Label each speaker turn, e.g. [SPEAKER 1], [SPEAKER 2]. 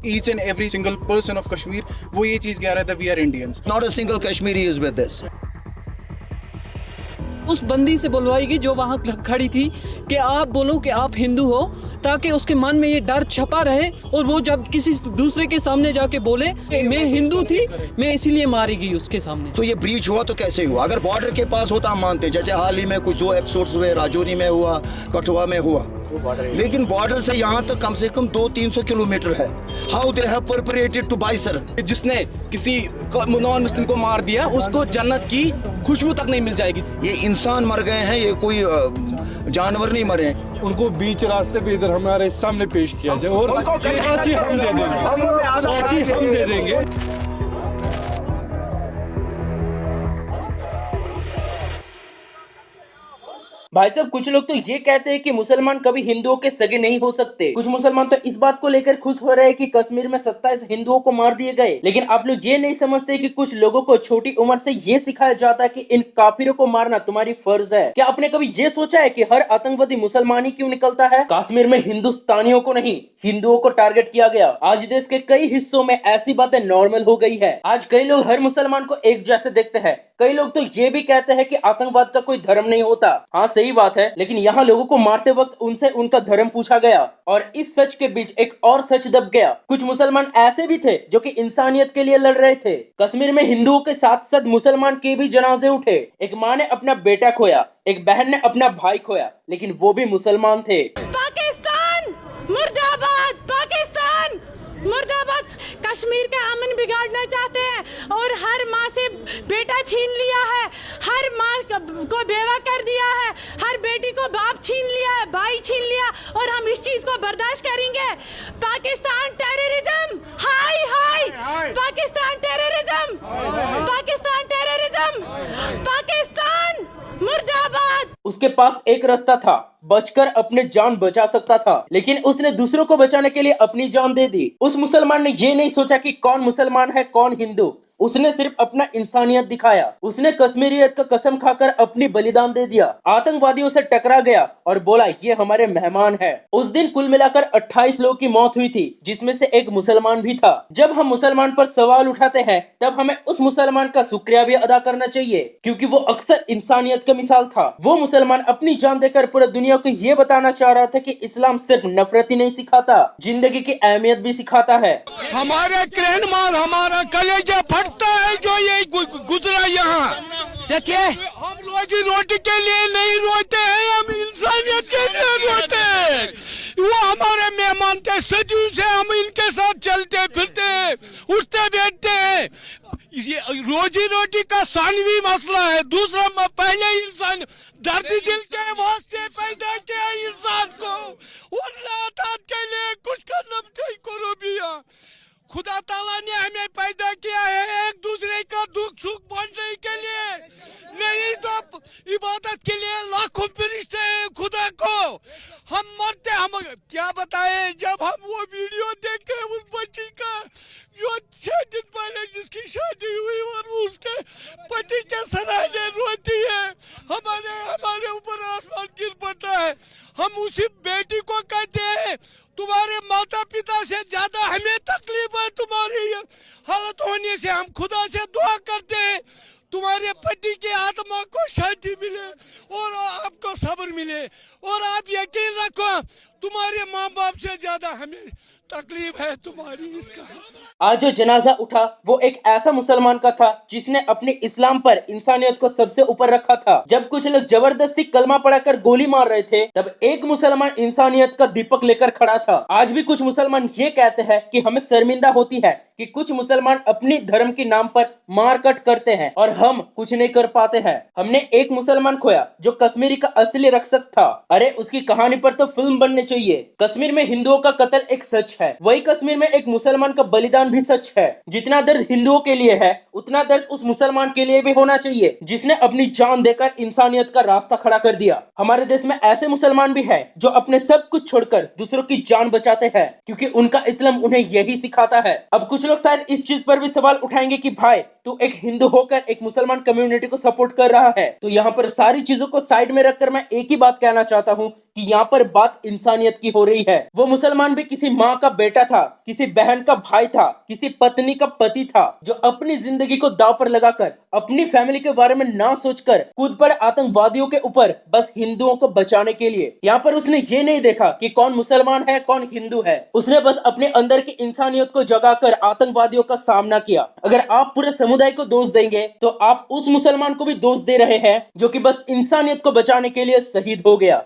[SPEAKER 1] each and every single person of Kashmir वो ये चीज कह रहा था, we are Indians.
[SPEAKER 2] Not a single Kashmiri is with this.
[SPEAKER 3] उस बंदी से बुलवाएगी जो वहाँ खड़ी थी कि आप बोलो कि आप हिंदू हो, ताकि उसके मन में ये डर छपा रहे और वो जब किसी दूसरे के सामने जाके बोले कि मैं हिंदू थी, मैं इसीलिए मारी गई उसके सामने।
[SPEAKER 2] तो ये ब्रीच हुआ तो कैसे हुआ? अगर बॉर्डर के पास होता हम मानते, जैसे हाल ही में कुछ 2 एपिसोड्स हुए, राजौरी में हुआ, कठुआ में हुआ, लेकिन बॉर्डर से यहाँ तक कम से कम 200-300 किलोमीटर है। How they have perpetrated to बाइसर।
[SPEAKER 4] जिसने किसी नॉन मुस्लिम को मार दिया उसको जन्नत की खुशबू तक नहीं मिल जाएगी।
[SPEAKER 2] ये इंसान मर गए हैं, ये कोई जानवर नहीं मरे हैं।
[SPEAKER 5] उनको बीच रास्ते पे इधर हमारे सामने पेश किया जाए और फांसी हम दे देंगे, फांसी हम दे देंगे।
[SPEAKER 6] भाई साहब, कुछ लोग तो ये कहते हैं कि मुसलमान कभी हिंदुओं के सगे नहीं हो सकते। कुछ मुसलमान तो इस बात को लेकर खुश हो रहे हैं कि कश्मीर में 27 हिंदुओं को मार दिए गए। लेकिन आप लोग ये नहीं समझते कि कुछ लोगों को छोटी उम्र से ये सिखाया जाता है कि इन काफिरों को मारना तुम्हारी फर्ज है। क्या आपने कभी ये सोचा है कि हर आतंकवादी मुसलमान ही क्यों निकलता है? कश्मीर में हिंदुस्तानियों को नहीं, हिंदुओं को टारगेट किया गया। आज देश के कई हिस्सों में ऐसी बातें नॉर्मल हो गई है। आज कई लोग हर मुसलमान को एक जैसे देखते हैं। कई लोग तो ये भी कहते हैं कि आतंकवाद का कोई धर्म नहीं होता। हाँ, सही बात है, लेकिन यहाँ लोगों को मारते वक्त उनसे उनका धर्म पूछा गया और इस सच के बीच एक और सच दब गया। कुछ मुसलमान ऐसे भी थे जो कि इंसानियत के लिए लड़ रहे थे। कश्मीर में हिंदुओं के साथ साथ मुसलमान के भी जनाजे उठे। एक माँ ने अपना बेटा खोया, एक बहन ने अपना भाई खोया, लेकिन वो भी मुसलमान थे।
[SPEAKER 7] पाकिस्तान मुर्दाबाद, पाकिस्तान मुर्दाबाद। कश्मीर का अमन बिगाड़ना चाहते हैं और हर माँ से बेटा छीन लिया है, हर माँ को बेवा कर दिया है, हर बेटी को बाप छीन लिया है, भाई छीन लिया, और हम इस चीज को बर्दाश्त करेंगे? पाकिस्तान टेररिज्म, हाय हाय, पाकिस्तान टेररिज्म, पाकिस्तान टेररिज्म, पाकिस्तान मुर्दाबाद।
[SPEAKER 6] उसके पास एक रास्ता था, बचकर अपने जान बचा सकता था, लेकिन उसने दूसरों को बचाने के लिए अपनी जान दे दी। उस मुसलमान ने ये नहीं सोचा कि कौन मुसलमान है कौन हिंदू। उसने सिर्फ अपना इंसानियत दिखाया। उसने कश्मीरियत का कसम खाकर अपनी बलिदान दे दिया। आतंकवादियों से टकरा गया और बोला ये हमारे मेहमान है। उस दिन कुल मिलाकर 28 लोगों की मौत हुई थी, जिसमें से एक मुसलमान भी था। जब हम मुसलमान पर सवाल उठाते हैं तब हमें उस मुसलमान का शुक्रिया भी अदा करना चाहिए, क्योंकि वो अक्सर इंसानियत का मिसाल था। वो मुसलमान अपनी जान देकर पूरे दुनिया को ये बताना चाह रहा था कि इस्लाम सिर्फ नफरत ही नहीं सिखाता, जिंदगी की अहमियत भी सिखाता है।
[SPEAKER 8] हमारे क्रैन मार, हमारा कलेजा फटता है जो ये गुजरा यहाँ। देखिए, हम रोजी रोटी के लिए नहीं रोते हैं, हम इंसानियत के लिए रोते हैं। वो हमारे मेहमान थे, सदियों से हम इनके साथ चलते फिरते उठते बैठते हैं। ये रोजी रोटी का सानवी मसला है। दूसरा, पहले इंसान दर्द दिल के वास्ते पैदा किया इंसान को, और के लिए कुछ करना चाहिए। करो भैया, खुदा ताला ने हमें पैदा किया है एक दूसरे का दुख सुख बांटने के लिए, नहीं तो इबादत के लिए लाखों फरिश्ते हैं खुदा को। हम मरते, हम क्या बताएं, जब हम वो वीडियो देखते हैं उस बच्ची का जो 6 दिन पहले जिसकी शादी हुई और उसके पति के सराहने रोती है, हमारे ऊपर आसमान गिर पड़ता है। हम उसी बेटी को कहते हैं तुम्हारे माता पिता से ज्यादा हमें तकलीफ है तुम्हारी हालत होने से। हम खुदा से दुआ करते हैं तुम्हारे पति की आत्मा को शांति मिले और आपको सब्र मिले, और आप यकीन रखो तुम्हारे माँ बाप से ज्यादा हमें तकलीफ है तुम्हारी इसका।
[SPEAKER 6] आज जो जनाजा उठा वो एक ऐसा मुसलमान का था जिसने अपने इस्लाम पर इंसानियत को सबसे ऊपर रखा था। जब कुछ लोग जबरदस्ती कलमा पढ़ाकर गोली मार रहे थे, तब एक मुसलमान इंसानियत का दीपक लेकर खड़ा था। आज भी कुछ मुसलमान ये कहते हैं कि हमें शर्मिंदा होती है कि कुछ मुसलमान अपनी धर्म के नाम पर मारकट करते हैं और हम कुछ नहीं कर पाते हैं। हमने एक मुसलमान खोया जो कश्मीरी का असली रक्षक था। अरे उसकी कहानी पर तो फिल्म बननी चाहिए। कश्मीर में हिंदुओं का कत्ल एक सच है, वही कश्मीर में एक मुसलमान का बलिदान भी सच है। जितना दर्द हिंदुओं के लिए है उतना दर्द उस मुसलमान के लिए भी होना चाहिए जिसने अपनी जान देकर इंसानियत का रास्ता खड़ा कर दिया। हमारे देश में ऐसे मुसलमान भी है जो अपने सब कुछ छोड़कर दूसरों की जान बचाते हैं, क्योंकि उनका इस्लाम उन्हें यही सिखाता है। अब कुछ लोग शायद इस चीज पर भी सवाल उठाएंगे कि भाई तू एक हिंदू होकर एक मुसलमान कम्युनिटी को सपोर्ट कर रहा है। तो यहाँ पर सारी चीजों को साइड में रखकर मैं एक ही बात कहना चाहता हूँ कि यहाँ पर बात इंसानियत इंसानियत की हो रही है। वो मुसलमान भी किसी माँ का बेटा था, किसी बहन का भाई था, किसी पत्नी का पति था, जो अपनी जिंदगी को दांव पर लगाकर अपनी फैमिली के बारे में ना सोचकर कूद पड़े आतंकवादियों के ऊपर बस हिंदुओं को बचाने के लिए। यहाँ पर उसने ये नहीं देखा कि कौन मुसलमान है कौन हिंदू है, उसने बस अपने अंदर की इंसानियत को जगाकर आतंकवादियों का सामना किया। अगर आप पूरे समुदाय को दोष देंगे तो आप उस मुसलमान को भी दोष दे रहे हैं जो कि बस इंसानियत को बचाने के लिए शहीद हो गया।